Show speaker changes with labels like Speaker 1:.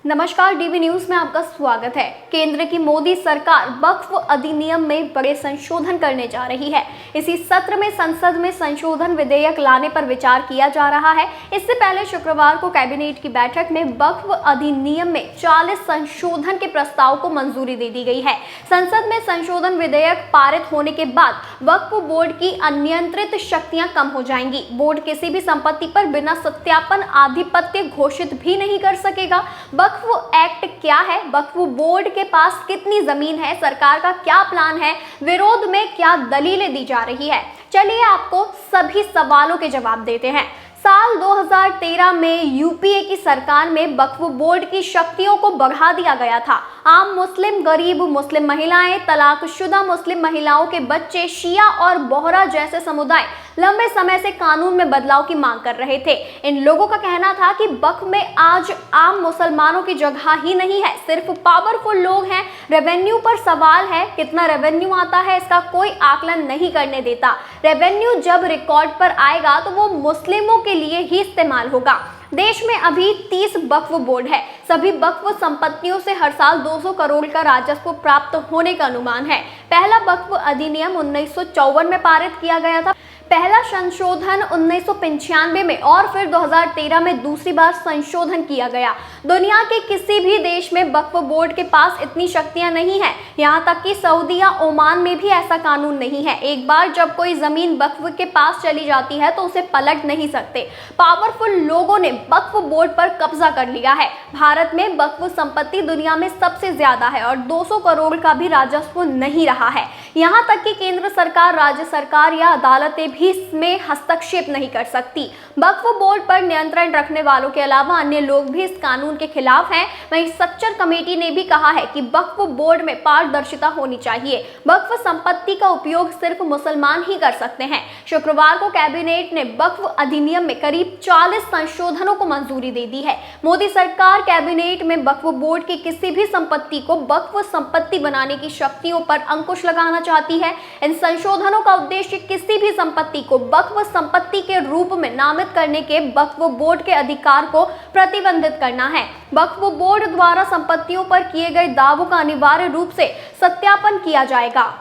Speaker 1: नमस्कार, DV news में आपका स्वागत है। केंद्र की मोदी सरकार वक्फ अधिनियम में बड़े संशोधन करने जा रही है। इसी सत्र में संसद में संशोधन विधेयक लाने पर विचार किया जा रहा है। इससे पहले शुक्रवार को कैबिनेट की बैठक में वक्फ अधिनियम में 40 संशोधन के प्रस्ताव को मंजूरी दे दी गई है। संसद में संशोधन विधेयक पारित होने के बाद वक्फ बोर्ड की अनियंत्रित शक्तियां कम हो जाएंगी। बोर्ड किसी भी संपत्ति पर बिना सत्यापन आधिपत्य घोषित भी नहीं कर सकेगा। वक्फ एक्ट क्या है, वक्फ बोर्ड के पास कितनी जमीन है, सरकार का क्या प्लान है, विरोध में क्या दलीलें दी जा रही है, चलिए आपको सभी सवालों के जवाब देते हैं। साल 2013 में यूपीए की सरकार में वक्फ बोर्ड की शक्तियों को बढ़ा दिया गया था। आम मुस्लिम, गरीब मुस्लिम महिलाएं, तलाकशुदा मुस्लिम महिलाओं के बच्चे, शिया और बोहरा जैसे समुदाय लंबे समय से कानून में बदलाव की मांग कर रहे थे। इन लोगों का कहना था कि वक्फ में आज आम मुसलमानों की जगह ही नहीं है, सिर्फ पावरफुल लोग हैं। रेवेन्यू पर सवाल है, कितना रेवेन्यू आता है इसका कोई आकलन नहीं करने देता। रेवेन्यू जब रिकॉर्ड पर आएगा तो वो मुस्लिमों के लिए ही इस्तेमाल होगा। देश में अभी 30 वक्फ बोर्ड है। सभी वक्फ संपत्तियों से हर साल 200 करोड़ का राजस्व प्राप्त होने का अनुमान है। पहला वक्फ अधिनियम 1954 में पारित किया गया था। पहला संशोधन 1995 में और फिर 2013 में दूसरी बार संशोधन किया गया। दुनिया के किसी भी देश में वक्फ बोर्ड के पास इतनी शक्तियां नहीं है। यहाँ तक कि सऊदी या ओमान में भी ऐसा कानून नहीं है। एक बार जब कोई जमीन वक्फ के पास चली जाती है तो उसे पलट नहीं सकते। पावरफुल लोगों ने वक्फ बोर्ड पर कब्जा कर लिया है। भारत में वक्फ संपत्ति दुनिया में सबसे ज्यादा है और 200 करोड़ का भी राजस्व नहीं रहा है। यहाँ तक कि केंद्र सरकार, राज्य सरकार या अदालतें भी इसमें हस्तक्षेप नहीं कर सकती। वक्फ बोर्ड पर नियंत्रण रखने वालों के अलावा अन्य लोग भी इस कानून के खिलाफ हैं। वहीं सच्चर कमेटी ने भी कहा है कि वक्फ बोर्ड में पारदर्शिता होनी चाहिए। वक्फ संपत्ति का उपयोग सिर्फ मुसलमान ही कर सकते हैं। शुक्रवार को कैबिनेट ने वक्फ अधिनियम में करीब 40 संशोधनों को मंजूरी दे दी है। मोदी सरकार कैबिनेट में वक्फ बोर्ड की किसी भी संपत्ति को वक्फ संपत्ति बनाने की शक्तियों पर अंकुश लगाना चाहती है। इन संशोधनों का उद्देश्य किसी भी संपत्ति को वक्फ संपत्ति के रूप में नामित करने के वक्फ बोर्ड के अधिकार को प्रतिबंधित करना है। वक्फ बोर्ड द्वारा संपत्तियों पर किए गए दावों का अनिवार्य रूप से सत्यापन किया जाएगा।